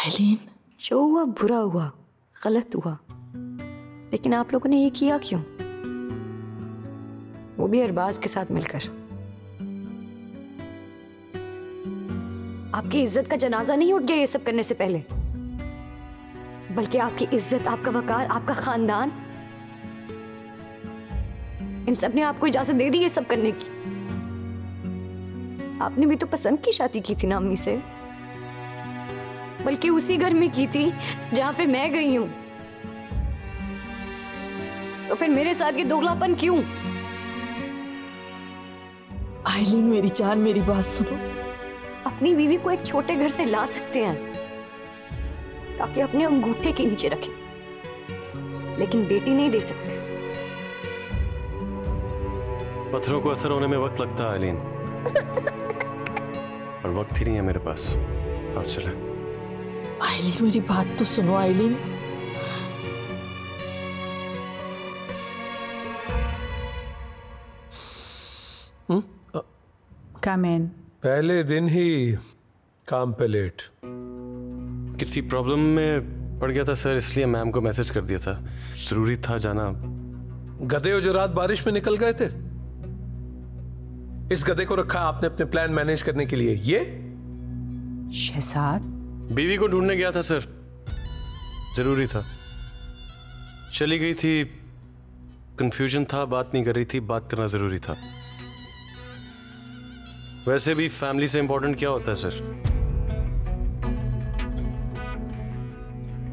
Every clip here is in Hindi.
आइलीन, जो हुआ बुरा हुआ, गलत हुआ, लेकिन आप लोगों ने ये किया क्यों? वो भी अरबाज के साथ मिलकर। आपकी इज्जत का जनाजा नहीं उठ गया ये सब करने से पहले, बल्कि आपकी इज्जत, आपका वकार, आपका खानदान, इन सब ने आपको इजाजत दे दी ये सब करने की। आपने भी तो पसंद की शादी की थी ना अम्मी से, बल्कि उसी घर में की थी जहां पे मैं गई हूं। तो फिर मेरे साथ ये दोगलापन क्यों? आइलीन मेरी जान, मेरी बात सुनो। अपनी बीवी को एक छोटे घर से ला सकते हैं ताकि अपने अंगूठे के नीचे रखें, लेकिन बेटी नहीं दे सकते। पत्थरों को असर होने में वक्त लगता है आइलीन, और वक्त ही नहीं है मेरे पास। आओ चले। आइलीन मेरी बात तो सुनो आइलीन। कम इन। पहले दिन ही काम पे लेट। किसी प्रॉब्लम में पड़ गया था सर, इसलिए मैम को मैसेज कर दिया था, जरूरी था जाना। गधे हो जो रात बारिश में निकल गए थे। इस गधे को रखा आपने अपने प्लान मैनेज करने के लिए। ये शहजाद बीवी को ढूंढने गया था सर, जरूरी था। चली गई थी, कंफ्यूजन था, बात नहीं कर रही थी, बात करना जरूरी था। वैसे भी फैमिली से इंपॉर्टेंट क्या होता है सर?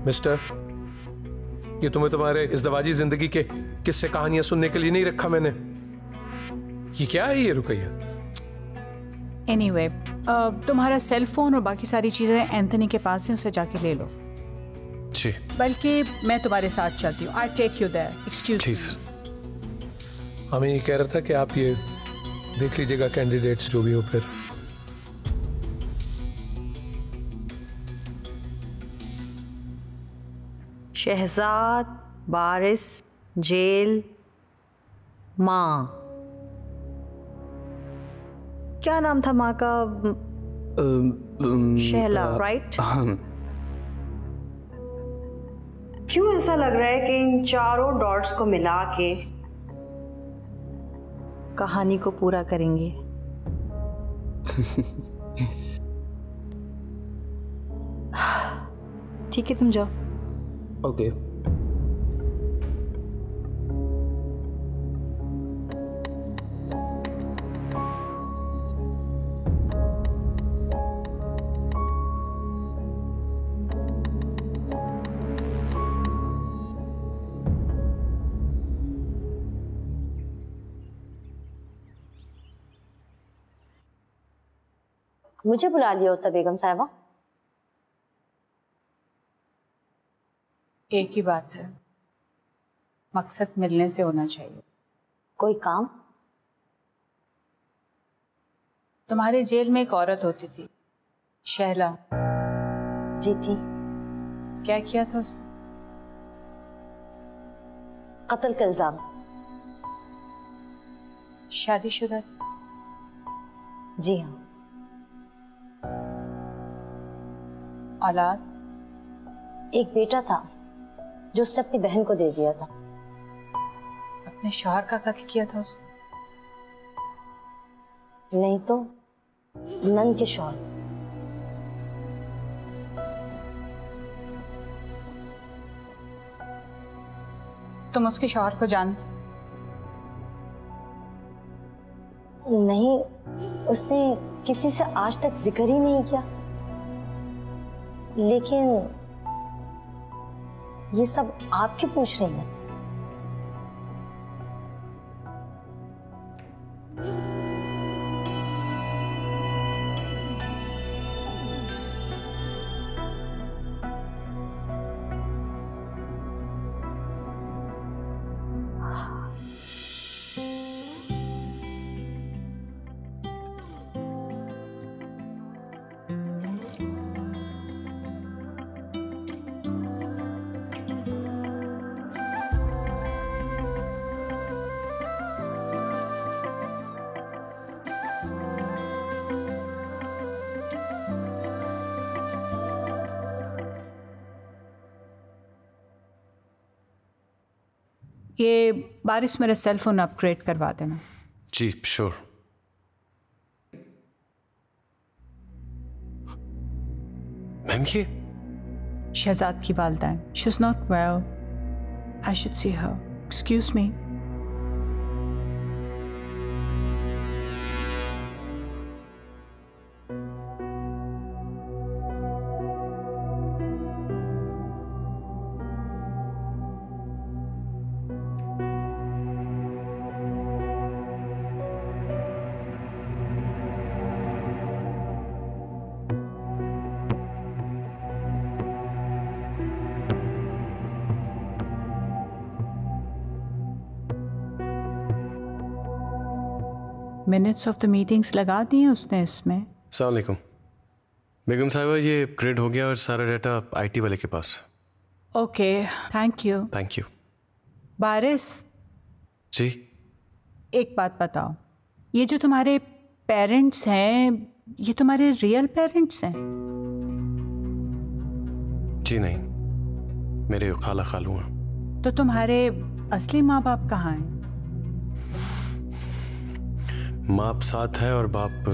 मिस्टर, ये तुम्हें तुम्हारे इस दवाजी जिंदगी के किस्से कहानियां सुनने के लिए नहीं रखा मैंने। ये क्या है ये रुकैया? एनीवे, तुम्हारा सेल फोन और बाकी सारी चीजें एंथनी के पास हैं, उसे जाके ले लो। जी। बल्कि मैं तुम्हारे साथ चलती हूँ। I take you there. Excuse please. हमें ये कह रहा था कि आप ये देख लीजिएगा कैंडिडेट्स जो भी हो। फिर शहजाद, बारिस, जेल, माँ। क्या नाम था माँ का? शहला, राइट? क्यों ऐसा लग रहा है कि इन चारों डॉट्स को मिला के कहानी को पूरा करेंगे? ठीक है, तुम जाओ। ओके। मुझे बुला लिया होता बेगम साहिबा। एक ही बात है, मकसद मिलने से होना चाहिए। कोई काम? तुम्हारे जेल में एक औरत होती थी, शहला। जी थी। क्या किया था उसने? कत्ल का इल्जाम। शादीशुदा थी? जी हाँ। औलाद? एक बेटा था जो उसने अपनी बहन को दे दिया था। अपने शौहर का कत्ल किया था उसने? नहीं तो नन के शौहर। तुम उसके शौहर को जानते? नहीं, उसने किसी से आज तक जिक्र ही नहीं किया। लेकिन ये सब आप क्यों पूछ रही हैं? ये बारिश मेरा सेल फोन अपग्रेड करवा देना। जी श्योर। मैम ये शहजाद की वालदा है। She is not well. I should see her. Excuse me. Minutes of the meetings लगा दिए उसने इसमें। अस्सलाम वालेकुम बेगम साहिबा, ये अपग्रेड हो गया और सारा डाटा आईटी वाले के पास। Okay thank you. Thank you. बारिश जी एक बात बताओ, ये जो तुम्हारे पेरेंट्स हैं ये तुम्हारे रियल पेरेंट्स हैं? जी नहीं, मेरे खाला खालू हैं। तो तुम्हारे असली माँ बाप कहाँ हैं? माँ साथ है और बाप।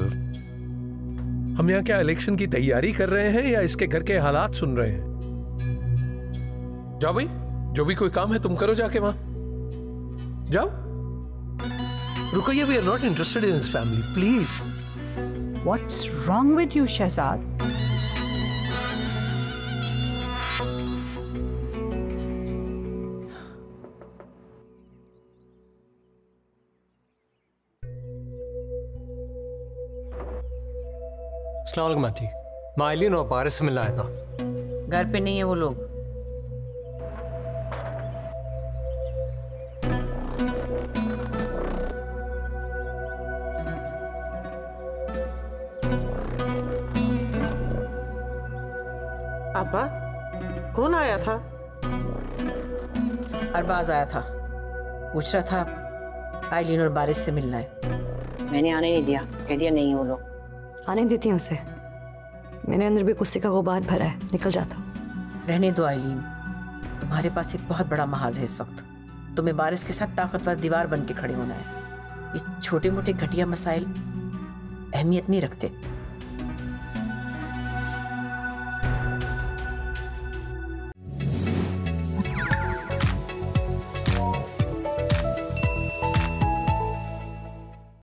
हम यहाँ क्या इलेक्शन की तैयारी कर रहे हैं या इसके घर के हालात सुन रहे हैं? जाओ भाई, जो भी कोई काम है तुम करो जाके वहां जाओ। Ruqaiya, we are not interested in this family, please. What's wrong with you Shahzad? अस्सलाम वालेकुम आंटी, मैं आइलिन और बारिश से मिलने आया था। घर पे नहीं है वो लोग। अब्बा कौन आया था? अरबाज आया था, पूछ रहा था आइलिन और बारिश से मिलना है। मैंने आने नहीं दिया, कह दिया नहीं है वो लोग। आने देती हूँ उसे, मेरे अंदर भी गुस्से का गुबार भरा है, निकल जाता। रहने दो आइलिन, तुम्हारे पास एक बहुत बड़ा महाज है इस वक्त। तुम्हें बारिश के साथ ताकतवर दीवार बन के खड़े होना है। ये छोटे मोटे घटिया मसाइल अहमियत नहीं रखते।